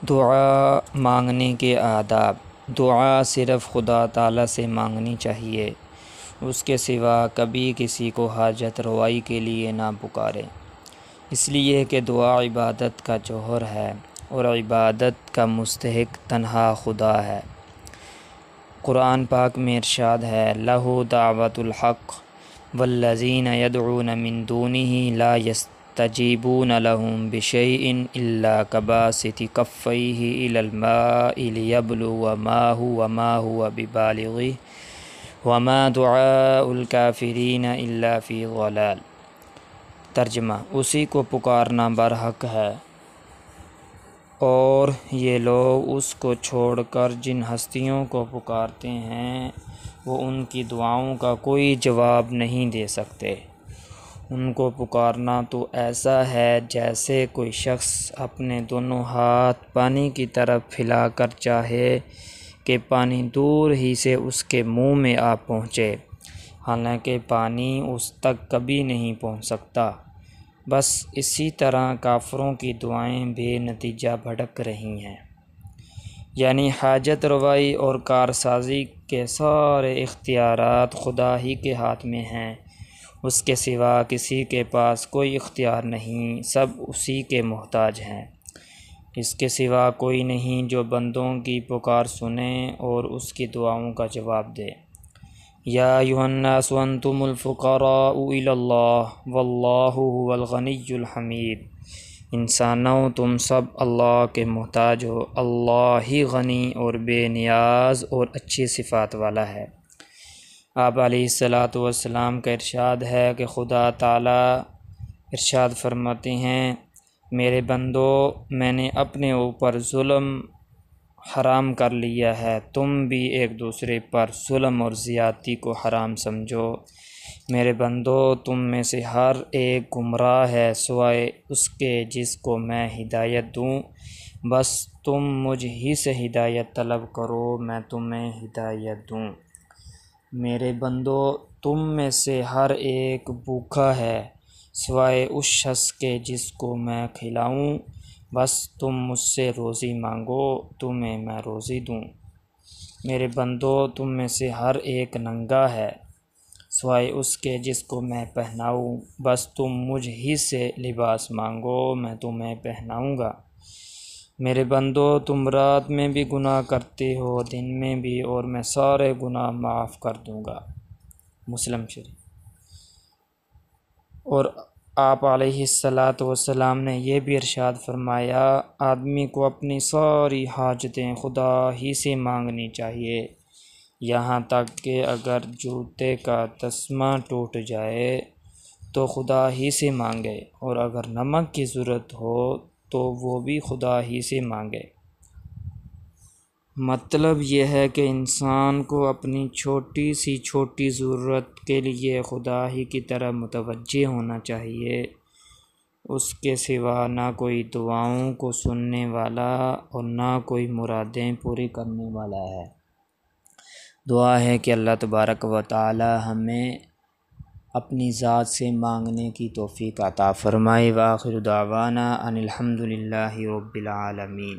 دعا مانگنے کے آداب۔ دعا صرف خدا تعالیٰ سے مانگنی چاہیے، اس کے سوا کبھی کسی کو حاجت روائی کے لیے نہ پکاریں، اس لیے کہ دعا عبادت کا جوہر ہے اور عبادت کا مستحق تنہا خدا ہے۔ قرآن پاک میں ارشاد ہے، لَهُ دعوت الحق والذین یدعون من دونہ لا یستجیبون لهم بشیء الا کباسط کفیہ الی الماء لیبلغ ما هو ببالغہ وما دعاء الکافرین الا فی ضلال۔ ترجمہ: اسی کو پکارنا برحق ہے، اور یہ لوگ اس کو چھوڑ کر جن ہستیوں کو پکارتے ہیں وہ ان کی دعاؤں کا کوئی جواب نہیں دے سکتے۔ ان کو پکارنا تو ایسا ہے جیسے کوئی شخص اپنے دونوں ہاتھ پانی کی طرف پھیلا کر چاہے کہ پانی دور ہی سے اس کے منہ میں آ پہنچے، حالانکہ پانی اس تک کبھی نہیں پہنچ سکتا۔ بس اسی طرح کافروں کی دعائیں بے نتیجہ بھٹک رہی ہیں، یعنی حاجت روائی اور کارسازی کے سارے اختیارات خدا ہی کے ہاتھ میں ہیں، اس کے سوا کسی کے پاس کوئی اختیار نہیں، سب اسی کے محتاج ہیں۔ اس کے سوا کوئی نہیں جو بندوں کی پکار سنے اور اس کی دعاؤں کا جواب دے۔ یا ایھا الناس انتم الفقراء الی اللہ واللہ ھو الغنی الحمید۔ انسانوں، تم سب اللہ کے محتاج ہو، اللہ ہی غنی اور بے نیاز اور اچھی صفات والا ہے۔ آپ علیہ السلام کا ارشاد ہے کہ خدا تعالیٰ ارشاد فرماتے ہیں، میرے بندو، میں نے اپنے اوپر ظلم حرام کر لیا ہے، تم بھی ایک دوسرے پر ظلم اور زیادتی کو حرام سمجھو۔ میرے بندو، تم میں سے ہر ایک گمراہ ہے سوائے اس کے جس کو میں ہدایت دوں، بس تم مجھ ہی سے ہدایت طلب کرو، میں تمہیں ہدایت دوں۔ میرے بندو، تم میں سے ہر ایک بھوکا ہے سوائے اس شخص کے جس کو میں کھلاؤں، بس تم مجھ سے روزی مانگو، تمہیں میں روزی دوں۔ میرے بندو، تم میں سے ہر ایک ننگا ہے سوائے اس کے جس کو میں پہناؤں، بس تم مجھ ہی سے لباس مانگو، میں تمہیں پہناؤں گا۔ میرے بندو، تم رات میں بھی گناہ کرتے ہو، دن میں بھی، اور میں سارے گناہ معاف کر دوں گا۔ مسلم شریف۔ اور آپ علیہ السلام نے یہ بھی ارشاد فرمایا، آدمی کو اپنی ساری حاجتیں خدا ہی سے مانگنی چاہیے، یہاں تک کہ اگر جوتے کا تسمہ ٹوٹ جائے تو خدا ہی سے مانگے، اور اگر نمک کی ضرورت ہو تو وہ بھی خدا ہی سے مانگے۔ مطلب یہ ہے کہ انسان کو اپنی چھوٹی ضرورت کے لیے خدا ہی کی طرف متوجہ ہونا چاہیے، اس کے سوا نہ کوئی دعاؤں کو سننے والا اور نہ کوئی مرادیں پوری کرنے والا ہے۔ دعا ہے کہ اللہ تبارک و تعالی ہمیں اپنی ذات سے مانگنے کی توفیق عطا فرمائے۔ وآخر دعوانا ان الحمد للہ رب العالمین۔